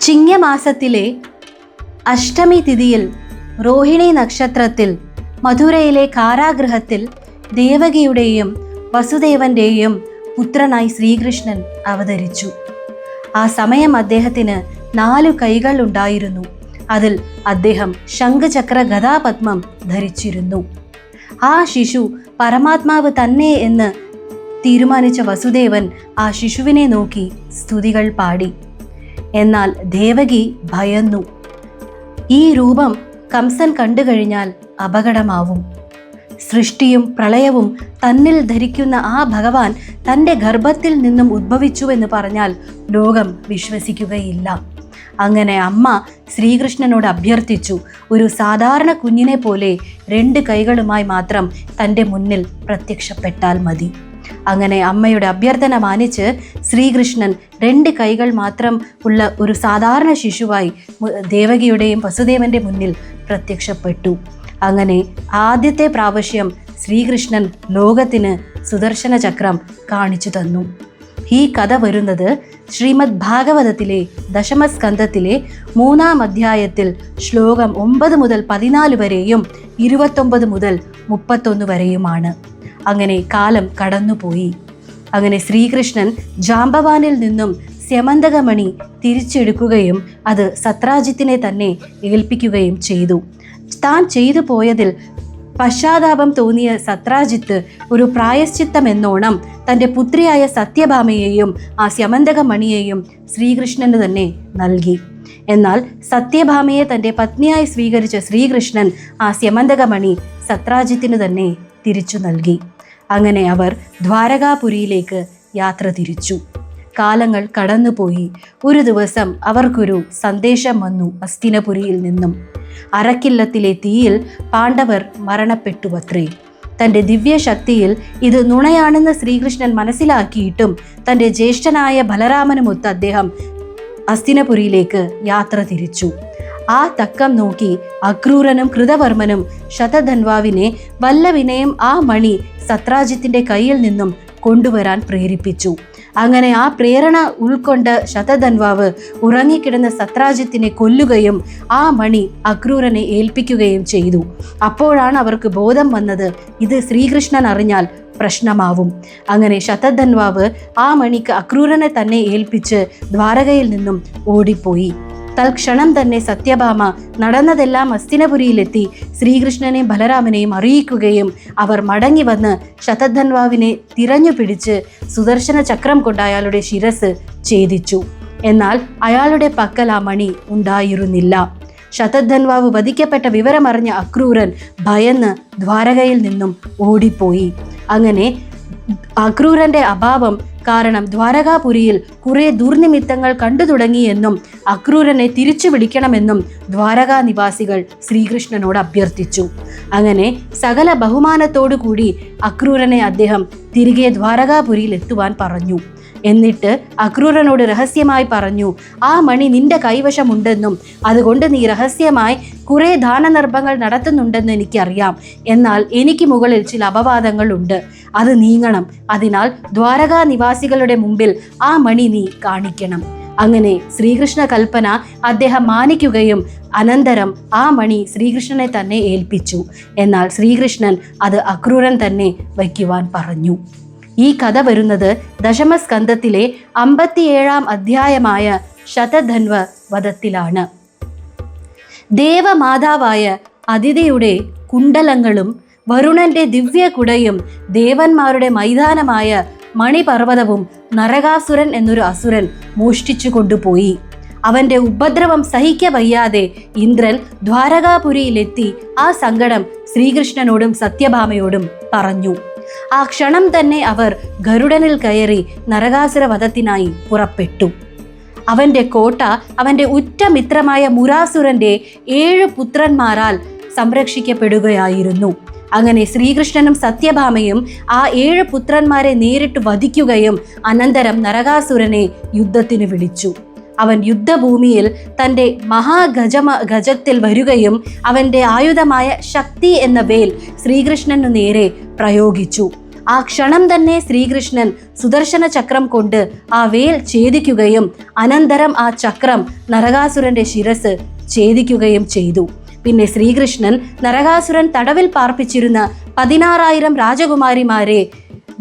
ചിങ്ങമാസത്തിലെ അഷ്ടമി തിഥിയിൽ രോഹിണി നക്ഷത്രത്തിൽ മധുരയിലെ കാരാഗൃഹത്തിൽ ദേവകിയുടെയും വസുദേവന്റെയും പുത്രനായി ശ്രീകൃഷ്ണൻ അവതരിച്ചു. ആ സമയം അദ്ദേഹത്തിന് 4 കൈകൾ ഉണ്ടായിരുന്നു. അതിൽ അദ്ദേഹം ശംഖചക്ര ഗദാപത്മം ധരിച്ചിരുന്നു. ആ ശിശു പരമാത്മാവ് തന്നെ എന്ന് തീരുമാനിച്ച വസുദേവൻ ആ ശിശുവിനെ നോക്കി സ്തുതികൾ പാടി. എന്നാൽ ദേവകി ഭയന്നു. ഈ രൂപം കംസൻ കണ്ടുകഴിഞ്ഞാൽ അപകടമാവും. സൃഷ്ടിയും പ്രളയവും തന്നിൽ ധരിക്കുന്ന ആ ഭഗവാൻ തൻ്റെ ഗർഭത്തിൽ നിന്നും ഉദ്ഭവിച്ചുവെന്ന് പറഞ്ഞാൽ ലോകം വിശ്വസിക്കുകയില്ല. അങ്ങനെ അമ്മ ശ്രീകൃഷ്ണനോട് അഭ്യർത്ഥിച്ചു, ഒരു സാധാരണ കുഞ്ഞിനെ പോലെ 2 കൈകളുമായി മാത്രം തൻ്റെ മുന്നിൽ പ്രത്യക്ഷപ്പെട്ടാൽ മതി. അങ്ങനെ അമ്മയുടെ അഭ്യർത്ഥന മാനിച്ച് ശ്രീകൃഷ്ണൻ 2 കൈകൾ മാത്രം ഉള്ള ഒരു സാധാരണ ശിശുവായി ദേവകിയുടെയും വസുദേവന്റെ മുന്നിൽ പ്രത്യക്ഷപ്പെട്ടു. അങ്ങനെ ആദ്യത്തെ പ്രാവശ്യം ശ്രീകൃഷ്ണൻ ലോകത്തിന് സുദർശന ചക്രം കാണിച്ചു തന്നു. ഈ കഥ വരുന്നത് ശ്രീമദ് ഭാഗവതത്തിലെ ദശമസ്കന്ധത്തിലെ 3-ാം അധ്യായത്തിൽ ശ്ലോകം 9 മുതൽ 14 വരെയും 29 മുതൽ 31 വരെയുമാണ്. അങ്ങനെ കാലം കടന്നുപോയി. അങ്ങനെ ശ്രീകൃഷ്ണൻ ജാംബവാനിൽ നിന്നും സ്യമന്തകമണി തിരിച്ചെടുക്കുകയും അത് സത്രാജിത്തിനെ തന്നെ ഏൽപ്പിക്കുകയും ചെയ്തു. താൻ ചെയ്തു പോയതിൽ പശ്ചാത്താപം തോന്നിയ സത്രാജിത്ത് ഒരു പ്രായശ്ചിത്തമെന്നോണം തൻ്റെ പുത്രിയായ സത്യഭാമയെയും ആ സ്യമന്തകമണിയെയും ശ്രീകൃഷ്ണന് തന്നെ നൽകി. എന്നാൽ സത്യഭാമയെ തൻ്റെ പത്നിയായി സ്വീകരിച്ച ശ്രീകൃഷ്ണൻ ആ സ്യമന്തകമണി സത്രാജിത്തിന് തന്നെ തിരിച്ചു നൽകി. അങ്ങനെ അവർ ദ്വാരകാപുരിയിലേക്ക് യാത്ര തിരിച്ചു. കാലങ്ങൾ കടന്നുപോയി. ഒരു ദിവസം അവർക്കൊരു സന്ദേശം വന്നു ഹസ്തിനപുരിയിൽ നിന്നും. അരക്കില്ലത്തിലെ തീയിൽ പാണ്ഡവർ മരണപ്പെട്ടുവത്രേ. തൻ്റെ ദിവ്യശക്തിയിൽ ഇത് നുണയാണെന്ന് ശ്രീകൃഷ്ണൻ മനസ്സിലാക്കിയിട്ടും തൻ്റെ ജ്യേഷ്ഠനായ ബലരാമനുമൊത്ത് അദ്ദേഹം ഹസ്തിനപുരിയിലേക്ക് യാത്ര തിരിച്ചു. ആ തക്കം നോക്കി അക്രൂരനും കൃതവർമ്മനും ശതധന്വാവിനെ വല്ല വിനയം ആ മണി സത്രാജിത്തിന്റെ കയ്യിൽ നിന്നും കൊണ്ടുവരാൻ പ്രേരിപ്പിച്ചു. അങ്ങനെ ആ പ്രേരണ ഉൾക്കൊണ്ട് ശതധന്വാവ് ഉറങ്ങിക്കിടന്ന സത്രാജിത്തിനെ കൊല്ലുകയും ആ മണി അക്രൂരനെ ഏൽപ്പിക്കുകയും ചെയ്തു. അപ്പോഴാണ് അവർക്ക് ബോധം വന്നത്, ഇത് ശ്രീകൃഷ്ണൻ അറിഞ്ഞാൽ പ്രശ്നമാവും. അങ്ങനെ ശതധന്വാവ് ആ മണിക്ക് അക്രൂരനെ തന്നെ ഏൽപ്പിച്ച് ദ്വാരകയിൽ നിന്നും ഓടിപ്പോയി. തൽക്ഷണം തന്നെ സത്യഭാമ നടന്നതെല്ലാം ഹസ്തിനപുരിയിലെത്തി ശ്രീകൃഷ്ണനെയും ബലരാമനെയും അറിയിക്കുകയും അവർ മടങ്ങി വന്ന് ശതധന്വാവിനെ തിരഞ്ഞു പിടിച്ച് സുദർശന ചക്രം കൊണ്ട് അയാളുടെ ശിരസ് ഛേദിച്ചു. എന്നാൽ അയാളുടെ പക്കൽ ആ മണി ഉണ്ടായിരുന്നില്ല. ശതധന്വാവ് വധിക്കപ്പെട്ട വിവരമറിഞ്ഞ അക്രൂരൻ ഭയന്ന് ദ്വാരകയിൽ നിന്നും ഓടിപ്പോയി. അങ്ങനെ അക്രൂരന്റെ അഭാവം കാരണം ദ്വാരകാപുരിയിൽ കുറെ ദുർനിമിത്തങ്ങൾ കണ്ടു തുടങ്ങിയെന്നും അക്രൂരനെ തിരിച്ചു വിളിക്കണമെന്നും ദ്വാരകാ നിവാസികൾ ശ്രീകൃഷ്ണനോട് അഭ്യർത്ഥിച്ചു. അങ്ങനെ സകല ബഹുമാനത്തോടു കൂടി അക്രൂരനെ അദ്ദേഹം തിരികെ ദ്വാരകാപുരിയിൽ എത്തുവാൻ പറഞ്ഞു. എന്നിട്ട് അക്രൂരനോട് രഹസ്യമായി പറഞ്ഞു, ആ മണി നിന്റെ കൈവശമുണ്ടെന്നും അതുകൊണ്ട് നീ രഹസ്യമായി കുറെ ദാനധർമ്മങ്ങൾ നടത്തുന്നുണ്ടെന്ന് എനിക്കറിയാം. എന്നാൽ എനിക്ക് മുകളിൽ ചില അപവാദങ്ങൾ ഉണ്ട്, അത് നീങ്ങണം. അതിനാൽ ദ്വാരകാ നിവാസികളുടെ മുമ്പിൽ ആ മണി നീ കാണിക്കണം. അങ്ങനെ ശ്രീകൃഷ്ണ കൽപ്പന അദ്ദേഹം മാനിക്കുകയും അനന്തരം ആ മണി ശ്രീകൃഷ്ണനെ തന്നെ ഏൽപ്പിച്ചു. എന്നാൽ ശ്രീകൃഷ്ണൻ അത് അക്രൂരൻ തന്നെ വയ്ക്കുവാൻ പറഞ്ഞു. ഈ കഥ വരുന്നത് ദശമസ്കന്ധത്തിലെ 57-ാം അധ്യായമായ ശതധന്വ വധത്തിലാണ്. ദേവമാതാവായ അതിഥിയുടെ കുണ്ടലങ്ങളും വരുണന്റെ ദിവ്യകുടയും ദേവന്മാരുടെ മൈതാനമായ മണിപർവ്വതവും നരകാസുരൻ എന്നൊരു അസുരൻ മോഷ്ടിച്ചു കൊണ്ടുപോയി. അവന്റെ ഉപദ്രവം സഹിക്കവയ്യാതെ ഇന്ദ്രൻ ദ്വാരകാപുരിയിലെത്തി ആ സങ്കടം ശ്രീകൃഷ്ണനോടും സത്യഭാമയോടും പറഞ്ഞു. ആ ക്ഷണം തന്നെ അവർ ഗരുഡനിൽ കയറി നരകാസുര വധത്തിനായി പുറപ്പെട്ടു. അവന്റെ കോട്ട അവന്റെ ഉറ്റ മിത്രമായ മുരാസുരന്റെ 7 പുത്രന്മാരാൽ സംരക്ഷിക്കപ്പെടുകയായിരുന്നു. അങ്ങനെ ശ്രീകൃഷ്ണനും സത്യഭാമയും ആ 7 പുത്രന്മാരെ നേരിട്ട് വധിക്കുകയും അനന്തരം നരകാസുരനെ യുദ്ധത്തിന് വിളിച്ചു. അവൻ യുദ്ധഭൂമിയിൽ തൻ്റെ ഗജത്തിൽ വരികയും അവൻ്റെ ആയുധമായ ശക്തി എന്ന വേൽ ശ്രീകൃഷ്ണനു നേരെ പ്രയോഗിച്ചു. ആ ക്ഷണം തന്നെ ശ്രീകൃഷ്ണൻ സുദർശന ചക്രം കൊണ്ട് ആ വേൽ ഛേദിക്കുകയും അനന്തരം ആ ചക്രം നരകാസുരന്റെ ശിരസ് ഛേദിക്കുകയും ചെയ്തു. പിന്നെ ശ്രീകൃഷ്ണൻ നരകാസുരൻ തടവിൽ പാർപ്പിച്ചിരുന്ന 16,000 രാജകുമാരിമാരെ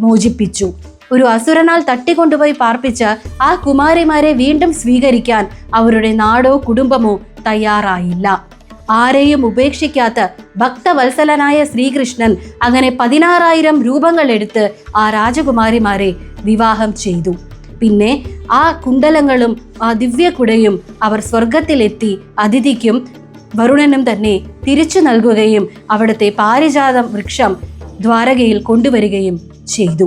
മോചിപ്പിച്ചു. ഒരു അസുരനാൽ തട്ടിക്കൊണ്ടുപോയി പാർപ്പിച്ച ആ കുമാരിമാരെ വീണ്ടും സ്വീകരിക്കാൻ അവരുടെ നാടോ കുടുംബമോ തയ്യാറായില്ല. ആരെയും ഉപേക്ഷിക്കാത്ത ഭക്തവത്സലനായ ശ്രീകൃഷ്ണൻ അങ്ങനെ 16,000 രൂപങ്ങൾ എടുത്ത് ആ രാജകുമാരിമാരെ വിവാഹം ചെയ്തു. പിന്നെ ആ കുണ്ടലങ്ങളും ആ ദിവ്യകുടയും അവർ സ്വർഗത്തിലെത്തി അതിഥിക്കും വരുണനും തന്നെ തിരിച്ചു നൽകുകയും അവിടുത്തെ പാരിജാതം വൃക്ഷം ദ്വാരകയിൽ കൊണ്ടുവരികയും ചെയ്തു.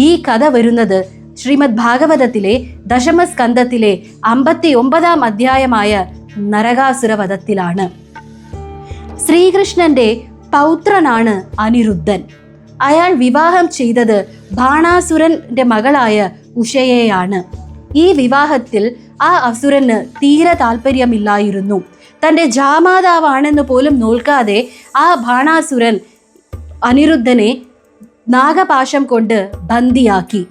ഈ കഥ വരുന്നത് ശ്രീമദ് ഭാഗവതത്തിലെ ദശമസ്കന്ധത്തിലെ 59-ാം അധ്യായമായ നരകാസുരവധത്തിലാണ്. ശ്രീകൃഷ്ണന്റെ പൗത്രനാണ് അനിരുദ്ധൻ. അയാൾ വിവാഹം ചെയ്തത് ബാണാസുരന്റെ മകളായ ഉഷയെയാണ്. ഈ വിവാഹത്തിൽ ആ അസുരന് തീരെ താല്പര്യമില്ലായിരുന്നു. തൻ്റെ ജാമാതാവാണെന്ന് പോലും നോൽക്കാതെ ആ ബാണാസുരൻ അനിരുദ്ധനെ നാഗപാശം കൊണ്ട് ബന്ദിയാക്കി.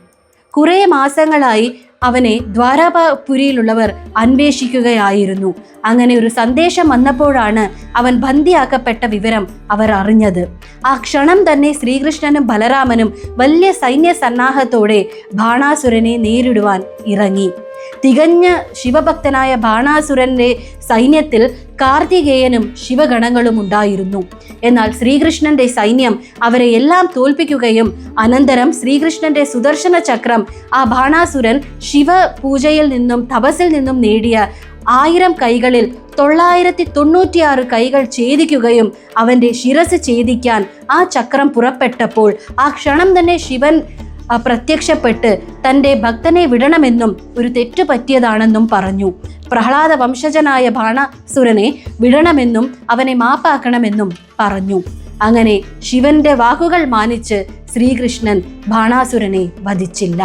കുറേ മാസങ്ങളായി അവനെ ദ്വാരകാപുരിയിലുള്ളവർ അന്വേഷിക്കുകയായിരുന്നു. അങ്ങനെ ഒരു സന്ദേശം വന്നപ്പോഴാണ് അവൻ ബന്ദിയാക്കപ്പെട്ട വിവരം അവർ അറിഞ്ഞത്. ആ ക്ഷണം തന്നെ ശ്രീകൃഷ്ണനും ബലരാമനും വലിയ സൈന്യ സന്നാഹത്തോടെ ബാണാസുരനെ നേരിടുവാൻ ഇറങ്ങി. തികഞ്ഞ ശിവഭക്തനായ ബാണാസുരന്റെ സൈന്യത്തിൽ കാർത്തികേയനും ശിവഗണങ്ങളും ഉണ്ടായിരുന്നു. എന്നാൽ ശ്രീകൃഷ്ണന്റെ സൈന്യം അവരെ എല്ലാം തോൽപ്പിക്കുകയും അനന്തരം ശ്രീകൃഷ്ണന്റെ സുദർശന ചക്രം ആ ബാണാസുരൻ ശിവപൂജയിൽ നിന്നും തപസ്സിൽ നിന്നും നേടിയ 1000 കൈകളിൽ 996 കൈകൾ ഛേദിക്കുകയും അവന്റെ ശിരസ് ഛേദിക്കാൻ ആ ചക്രം പുറപ്പെട്ടപ്പോൾ ആ ക്ഷണം തന്നെ ശിവൻ പ്രത്യക്ഷപ്പെട്ട് തൻ്റെ ഭക്തനെ വിടണമെന്നും ഒരു തെറ്റു പറ്റിയതാണെന്നും പറഞ്ഞു. പ്രഹ്ലാദ വംശജനായ ബാണാസുരനെ വിടണമെന്നും അവനെ മാപ്പാക്കണമെന്നും പറഞ്ഞു. അങ്ങനെ ശിവന്റെ വാക്കുകൾ മാനിച്ച് ശ്രീകൃഷ്ണൻ ബാണാസുരനെ വധിച്ചില്ല.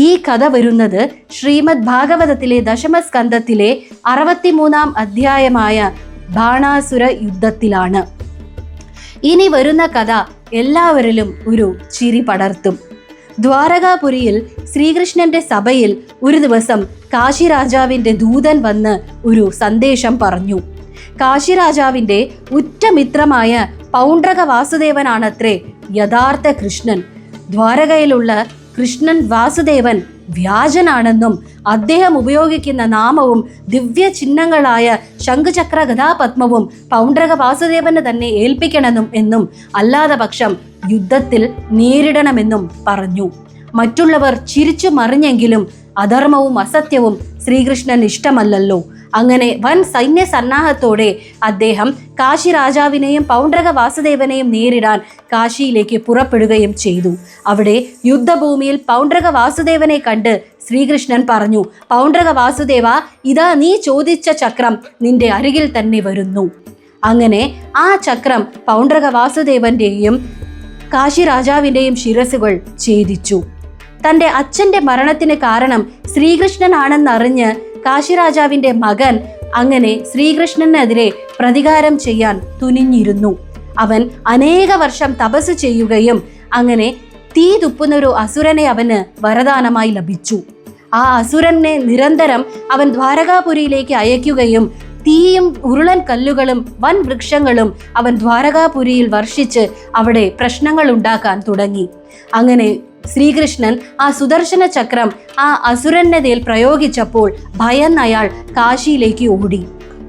ഈ കഥ വരുന്നത് ശ്രീമദ് ഭാഗവതത്തിലെ ദശമസ്കന്ധത്തിലെ 63-ാം അധ്യായമായ ബാണാസുര യുദ്ധത്തിലാണ്. ഇനി വരുന്ന കഥ എല്ലാവരിലും ഒരു ചിരി പടർത്തും. ദ്വാരകാപുരിയിൽ ശ്രീകൃഷ്ണന്റെ സഭയിൽ ഒരു ദിവസം കാശിരാജാവിന്റെ ദൂതൻ വന്ന് ഒരു സന്ദേശം പറഞ്ഞു. കാശിരാജാവിന്റെ ഉറ്റമിത്രമായ പൗണ്ഡ്രക വാസുദേവനാണത്രേ യഥാർത്ഥ കൃഷ്ണൻ. ദ്വാരകയിലുള്ള കൃഷ്ണൻ വാസുദേവൻ വ്യാജനാണെന്നും അദ്ദേഹം ഉപയോഗിക്കുന്ന നാമവും ദിവ്യ ചിഹ്നങ്ങളായ ശംഖുചക്ര ഗദാപത്മവും പൗണ്ഡ്രക വാസുദേവന് തന്നെ ഏൽപ്പിക്കണമെന്നും എന്നും അല്ലാതെ പക്ഷം യുദ്ധത്തിൽ നേരിടണമെന്നും പറഞ്ഞു. മറ്റുള്ളവർ ചിരിച്ചു മറിഞ്ഞെങ്കിലും അധർമ്മവും അസത്യവും ശ്രീകൃഷ്ണൻ ഇഷ്ടമല്ലല്ലോ. അങ്ങനെ വൻ സൈന്യ സന്നാഹത്തോടെ അദ്ദേഹം കാശി രാജാവിനെയും പൗണ്ഡ്രക വാസുദേവനെയും നേരിടാൻ കാശിയിലേക്ക് പുറപ്പെടുകയും ചെയ്തു. അവിടെ യുദ്ധഭൂമിയിൽ പൗണ്ഡ്രക വാസുദേവനെ കണ്ട് ശ്രീകൃഷ്ണൻ പറഞ്ഞു, പൗണ്ഡ്രക വാസുദേവ, ഇതാ നീ ചോദിച്ച ചക്രം നിന്റെ അരികിൽ തന്നെ വരുന്നു. അങ്ങനെ ആ ചക്രം പൗണ്ഡ്രക വാസുദേവന്റെയും കാശി രാജാവിൻ്റെയും ശിരസുകൾ ഛേദിച്ചു. തൻ്റെ അച്ഛൻ്റെ മരണത്തിന് കാരണം ശ്രീകൃഷ്ണനാണെന്നറിഞ്ഞ് കാശിരാജാവിൻ്റെ മകൻ അങ്ങനെ ശ്രീകൃഷ്ണനെതിരെ പ്രതികാരം ചെയ്യാൻ തുനിഞ്ഞിരുന്നു. അവൻ അനേക വർഷം തപസ് ചെയ്യുകയും അങ്ങനെ തീ തുപ്പുന്നൊരു അസുരനെ അവന് വരദാനമായി ലഭിച്ചു. ആ അസുരനെ നിരന്തരം അവൻ ദ്വാരകാപുരിയിലേക്ക് അയക്കുകയും തീയും ഉരുളൻ കല്ലുകളും വൻ വൃക്ഷങ്ങളും അവൻ ദ്വാരകാപുരിയിൽ വർഷിച്ച് അവിടെ പ്രശ്നങ്ങൾ ഉണ്ടാക്കാൻ തുടങ്ങി. അങ്ങനെ ശ്രീകൃഷ്ണൻ ആ സുദർശന ചക്രം ആ അസുരനെതിൽ പ്രയോഗിച്ചപ്പോൾ ഭയന്ന് അയാൾ കാശിയിലേക്ക് ഓടി.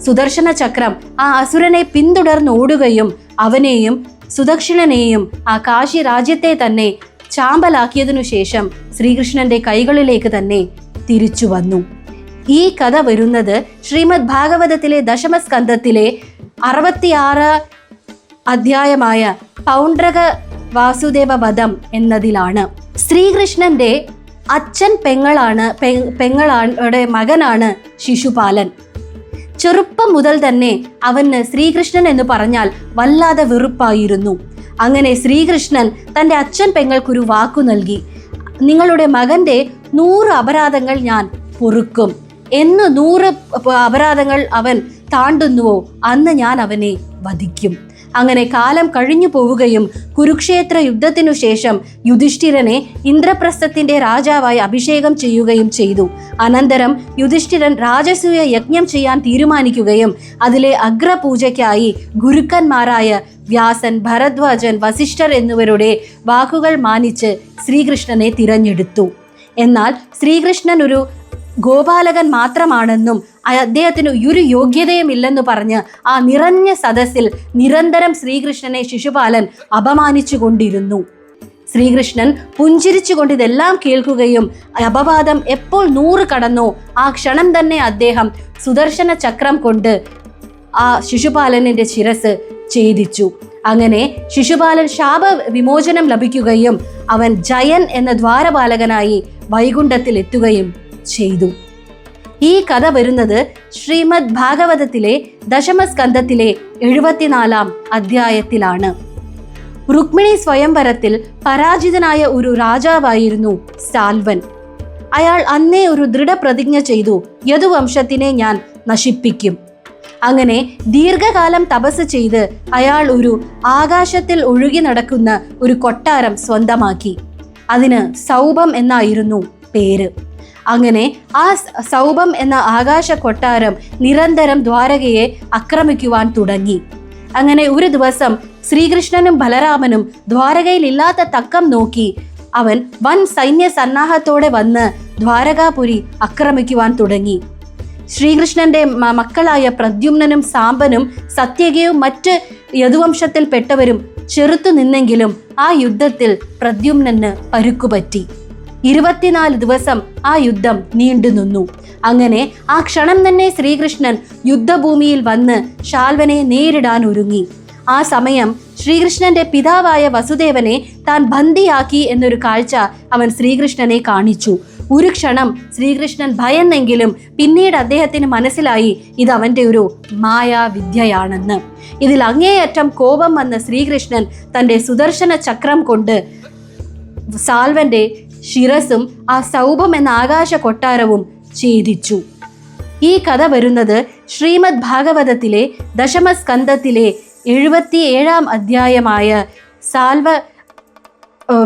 സുദർശന ചക്രം ആ അസുരനെ പിന്തുടർന്ന് ഓടുകയും അവനെയും സുദക്ഷിണനെയും ആ കാശി രാജ്യത്തെ തന്നെ ചാമ്പലാക്കിയതിനു ശേഷം ശ്രീകൃഷ്ണന്റെ കൈകളിലേക്ക് തന്നെ തിരിച്ചു വന്നു. ഈ കഥ വരുന്നത് ശ്രീമദ് ഭാഗവതത്തിലെ ദശമസ്കന്ധത്തിലെ 66 അധ്യായമായ പൗണ്ഡ്രക വാസുദേവ വധം എന്നതിലാണ്. ശ്രീകൃഷ്ണന്റെ അച്ഛൻ പെങ്ങളുടെ മകനാണ് ശിശുപാലൻ. ചെറുപ്പം മുതൽ തന്നെ അവന് ശ്രീകൃഷ്ണൻ എന്ന് പറഞ്ഞാൽ വല്ലാതെ വെറുപ്പായിരുന്നു. അങ്ങനെ ശ്രീകൃഷ്ണൻ തൻ്റെ അച്ഛൻ പെങ്ങൾക്കൊരു വാക്കു നൽകി, നിങ്ങളുടെ മകൻ്റെ 100 അപരാധങ്ങൾ ഞാൻ പൊറുക്കും. എന്ന് 100 അപരാധങ്ങൾ അവൻ താണ്ടുന്നുവോ അന്ന് ഞാൻ അവനെ വധിക്കും. അങ്ങനെ കാലം കഴിഞ്ഞു പോവുകയും കുരുക്ഷേത്ര യുദ്ധത്തിനു ശേഷം യുധിഷ്ഠിരനെ ഇന്ദ്രപ്രസ്ഥത്തിന്റെ രാജാവായി അഭിഷേകം ചെയ്യുകയും ചെയ്തു. അനന്തരം യുധിഷ്ഠിരൻ രാജസൂയ യജ്ഞം ചെയ്യാൻ തീരുമാനിക്കുകയും അതിലെ അഗ്രപൂജയ്ക്കായി ഗുരുക്കന്മാരായ വ്യാസൻ, ഭരദ്വാജൻ, വസിഷ്ഠർ എന്നിവരുടെ വാക്കുകൾ മാനിച്ച് ശ്രീകൃഷ്ണനെ തിരഞ്ഞെടുത്തു. എന്നാൽ ശ്രീകൃഷ്ണൻ ഒരു ഗോപാലകൻ മാത്രമാണെന്നും അദ്ദേഹത്തിന് ഒരു യോഗ്യതയുമില്ലെന്ന് പറഞ്ഞ് ആ നിറഞ്ഞ സദസ്സിൽ നിരന്തരം ശ്രീകൃഷ്ണനെ ശിശുപാലൻ അപമാനിച്ചു കൊണ്ടിരുന്നു. ശ്രീകൃഷ്ണൻ പുഞ്ചിരിച്ചുകൊണ്ട് ഇതെല്ലാം കേൾക്കുകയും അപവാദം എപ്പോൾ 100 കടന്നോ ആ ക്ഷണം തന്നെ അദ്ദേഹം സുദർശന ചക്രം കൊണ്ട് ആ ശിശുപാലനിന്റെ ശിരസ് ഛേദിച്ചു. അങ്ങനെ ശിശുപാലൻ ശാപ വിമോചനം ലഭിക്കുകയും അവൻ ജയൻ എന്ന ദ്വാരപാലകനായി വൈകുണ്ഠത്തിൽ എത്തുകയും ചെയ്തു. ഈ കഥ വരുന്നത് ശ്രീമദ് ഭാഗവതത്തിലെ ദശമസ്കന്ധത്തിലെ 74-ാം അധ്യായത്തിലാണ്. രുക്മിണി സ്വയംവരത്തിൽ പരാജിതനായ ഒരു രാജാവായിരുന്നു സാൽവൻ. അയാൾ അന്നേ ഒരു ദൃഢപ്രതിജ്ഞ ചെയ്തു, യദുവംശത്തിനെ ഞാൻ നശിപ്പിക്കും. അങ്ങനെ ദീർഘകാലം തപസ് ചെയ്ത് അയാൾ ഒരു ആകാശത്തിൽ ഒഴുകി നടക്കുന്ന ഒരു കൊട്ടാരം സ്വന്തമാക്കി. അതിന് സൗഭം എന്നായിരുന്നു പേര്. അങ്ങനെ ആ സൗഭം എന്ന ആകാശ കൊട്ടാരം നിരന്തരം ദ്വാരകയെ ആക്രമിക്കുവാൻ തുടങ്ങി. അങ്ങനെ ഒരു ദിവസം ശ്രീകൃഷ്ണനും ബലരാമനും ദ്വാരകയിൽ ഇല്ലാത്ത തക്കം നോക്കി അവൻ വൻ സൈന്യ സന്നാഹത്തോടെ വന്ന് ദ്വാരകാപുരി ആക്രമിക്കുവാൻ തുടങ്ങി. ശ്രീകൃഷ്ണന്റെ മക്കളായ പ്രദ്യുമ്നനും സാമ്പനും സത്യകയും മറ്റ് യദുവംശത്തിൽപ്പെട്ടവരും ചെറുത്തു നിന്നെങ്കിലും ആ യുദ്ധത്തിൽ പ്രദ്യുമ്നന് പരുക്കുപറ്റി. 24 ദിവസം ആ യുദ്ധം നീണ്ടു നിന്നു. അങ്ങനെ ആ ക്ഷണം തന്നെ ശ്രീകൃഷ്ണൻ യുദ്ധഭൂമിയിൽ വന്ന് ശാൽവനെ നേരിടാൻ ഒരുങ്ങി. ആ സമയം ശ്രീകൃഷ്ണന്റെ പിതാവായ വസുദേവനെ താൻ ബന്ദിയാക്കി എന്നൊരു കാഴ്ച അവൻ ശ്രീകൃഷ്ണനെ കാണിച്ചു. ഒരു ക്ഷണം ശ്രീകൃഷ്ണൻ ഭയന്നെങ്കിലും പിന്നീട് അദ്ദേഹത്തിന് മനസ്സിലായി ഇത് അവൻ്റെ ഒരു മായാവിദ്യയാണെന്ന്. ഇതിൽ അങ്ങേയറ്റം കോപം വന്ന ശ്രീകൃഷ്ണൻ തൻ്റെ സുദർശന ചക്രം കൊണ്ട് സാൽവന്റെ ശിരസും ആ സൗഭം എന്ന ആകാശ കൊട്ടാരവും ഛേദിച്ചു. ഈ കഥ വരുന്നത് ശ്രീമദ് ഭാഗവതത്തിലെ ദശമസ്കന്ധത്തിലെ 77-ാം അധ്യായമായ സാൽവ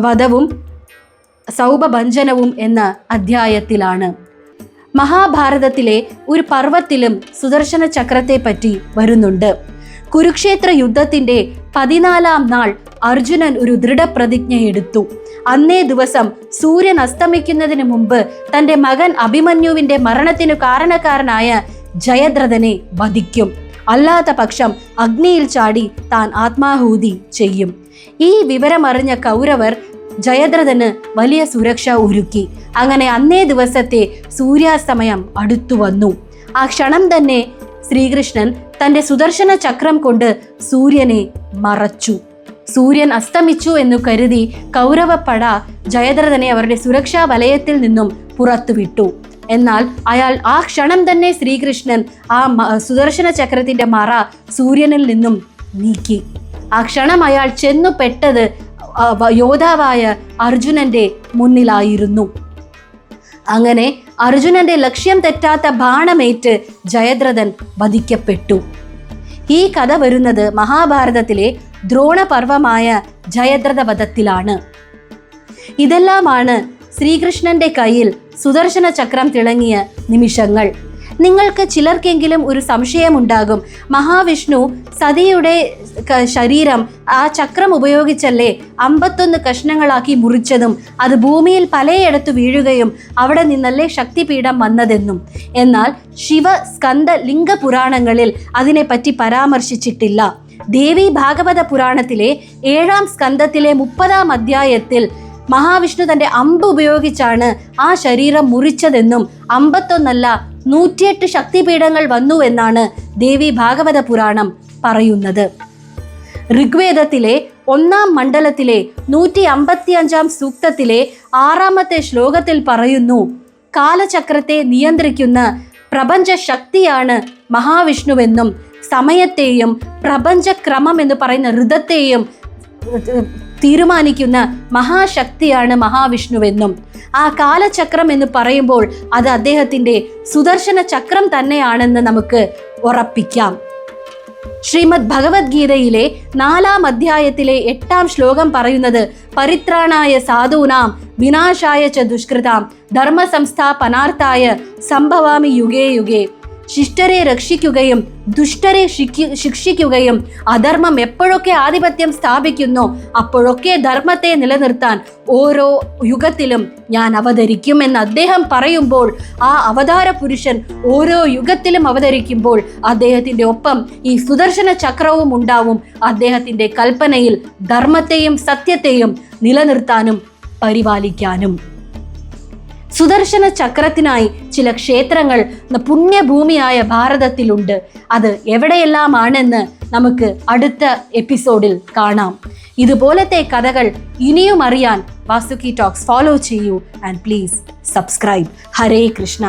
വധവും സൗഭഭഞ്ജനവും എന്ന അധ്യായത്തിലാണ്. മഹാഭാരതത്തിലെ ഒരു പർവ്വത്തിലും സുദർശന ചക്രത്തെ പറ്റി വരുന്നുണ്ട്. കുരുക്ഷേത്ര യുദ്ധത്തിന്റെ 14-ാം നാൾ അർജുനൻ ഒരു ദൃഢപ്രതിജ്ഞ എടുത്തു. അന്നേ ദിവസം സൂര്യൻ അസ്തമിക്കുന്നതിന് മുമ്പ് തൻ്റെ മകൻ അഭിമന്യുവിന്റെ മരണത്തിനു കാരണക്കാരനായ ജയദ്രഥനെ വധിക്കും. അല്ലാത്ത പക്ഷം അഗ്നിയിൽ ചാടി താൻ ആത്മാഹൂതി ചെയ്യും. ഈ വിവരമറിഞ്ഞ കൗരവർ ജയദ്രഥന് വലിയ സുരക്ഷ ഒരുക്കി. അങ്ങനെ അന്നേ ദിവസത്തെ സൂര്യാസ്തമയം അടുത്തു വന്നു. ആ ക്ഷണം തന്നെ ശ്രീകൃഷ്ണൻ തൻ്റെ സുദർശന ചക്രം കൊണ്ട് സൂര്യനെ മറച്ചു. സൂര്യൻ അസ്തമിച്ചു എന്നു കരുതി കൗരവപ്പട ജയദ്രഥനെ അവരുടെ സുരക്ഷാ വലയത്തിൽ നിന്നും പുറത്തുവിട്ടു. എന്നാൽ അയാൾ ആ ക്ഷണം തന്നെ ശ്രീകൃഷ്ണൻ ആ സുദർശന ചക്രത്തിന്റെ മറ സൂര്യനിൽ നിന്നും നീക്കി. ആ ക്ഷണം അയാൾ ചെന്നു പെട്ടത് യോദ്ധാവായ അർജുനന്റെ മുന്നിലായിരുന്നു. അങ്ങനെ അർജുനന്റെ ലക്ഷ്യം തെറ്റാത്ത ബാണമേറ്റ് ജയദ്രഥൻ വധിക്കപ്പെട്ടു. ഈ കഥ വരുന്നത് മഹാഭാരതത്തിലെ ദ്രോണപർവമായ ജയദ്രഥ വധത്തിലാണ്. ഇതെല്ലാമാണ് ശ്രീകൃഷ്ണന്റെ കയ്യിൽ സുദർശന ചക്രം തിളങ്ങിയ നിമിഷങ്ങൾ. നിങ്ങൾക്ക് ചിലർക്കെങ്കിലും ഒരു സംശയമുണ്ടാകും, മഹാവിഷ്ണു സതിയുടെ ശരീരം ആ ചക്രം ഉപയോഗിച്ചല്ലേ 51 കഷ്ണങ്ങളാക്കി മുറിച്ചതും അത് ഭൂമിയിൽ പലയിടത്തു വീഴുകയും അവിടെ നിന്നല്ലേ ശക്തിപീഠം വന്നതെന്നും. എന്നാൽ ശിവ സ്കന്ദ ലിംഗ പുരാണങ്ങളിൽ അതിനെപ്പറ്റി പരാമർശിച്ചിട്ടില്ല. ദേവി ഭാഗവത പുരാണത്തിലെ 7-ാം സ്കന്ധത്തിലെ 30-ാം അധ്യായത്തിൽ മഹാവിഷ്ണു തൻ്റെ അമ്പ് ഉപയോഗിച്ചാണ് ആ ശരീരം മുറിച്ചതെന്നും 51 അല്ല 108 ശക്തിപീഠങ്ങൾ വന്നുവെന്നാണ് ദേവി ഭാഗവത പുരാണം പറയുന്നത്. ഋഗ്വേദത്തിലെ 1-ാം മണ്ഡലത്തിലെ 155-ാം സൂക്തത്തിലെ 6-ാമത്തെ ശ്ലോകത്തിൽ പറയുന്നു, കാലചക്രത്തെ നിയന്ത്രിക്കുന്ന പ്രപഞ്ച ശക്തിയാണ് മഹാവിഷ്ണുവെന്നും സമയത്തെയും പ്രപഞ്ചക്രമം എന്ന് പറയുന്ന ഋതത്തെയും തീരുമാനിക്കുന്ന മഹാശക്തിയാണ് മഹാവിഷ്ണുവെന്നും. ആ കാലചക്രം എന്ന് പറയുമ്പോൾ അത് അദ്ദേഹത്തിൻ്റെ സുദർശന ചക്രം തന്നെയാണെന്ന് നമുക്ക് ഉറപ്പിക്കാം. ശ്രീമദ് ഭഗവത്ഗീതയിലെ 4-ാം അധ്യായത്തിലെ 8-ാം ശ്ലോകം പറയുന്നത് പരിത്രാണായ സാധൂനാം വിനാശായ ച ദുഷ്കൃതാം ധർമ്മ സംസ്ഥാപനാർത്ഥായ സംഭവാമി യുഗേ യുഗേ. ശിഷ്ടരെ രക്ഷിക്കുകയും ദുഷ്ടരെ ശിക്ഷിക്കുകയും അധർമ്മം എപ്പോഴൊക്കെ ആധിപത്യം സ്ഥാപിക്കുന്നോ അപ്പോഴൊക്കെ ധർമ്മത്തെ നിലനിർത്താൻ ഓരോ യുഗത്തിലും ഞാൻ അവതരിക്കും എന്ന് അദ്ദേഹം പറയുമ്പോൾ, ആ അവതാര പുരുഷൻ ഓരോ യുഗത്തിലും അവതരിക്കുമ്പോൾ അദ്ദേഹത്തിൻ്റെ ഒപ്പം ഈ സുദർശന ചക്രവും ഉണ്ടാവും. അദ്ദേഹത്തിൻ്റെ കൽപ്പനയിൽ ധർമ്മത്തെയും സത്യത്തെയും നിലനിർത്താനും പരിപാലിക്കാനും. സുദർശന ചക്രത്തിനായി ചില ക്ഷേത്രങ്ങൾ പുണ്യഭൂമിയായ ഭാരതത്തിലുണ്ട്. അത് എവിടെയെല്ലാമാണെന്ന് നമുക്ക് അടുത്ത എപ്പിസോഡിൽ കാണാം. ഇതുപോലത്തെ കഥകൾ ഇനിയും അറിയാൻ വാസുകി ടോക്സ് ഫോളോ ചെയ്യൂ. And please subscribe. Hare Krishna.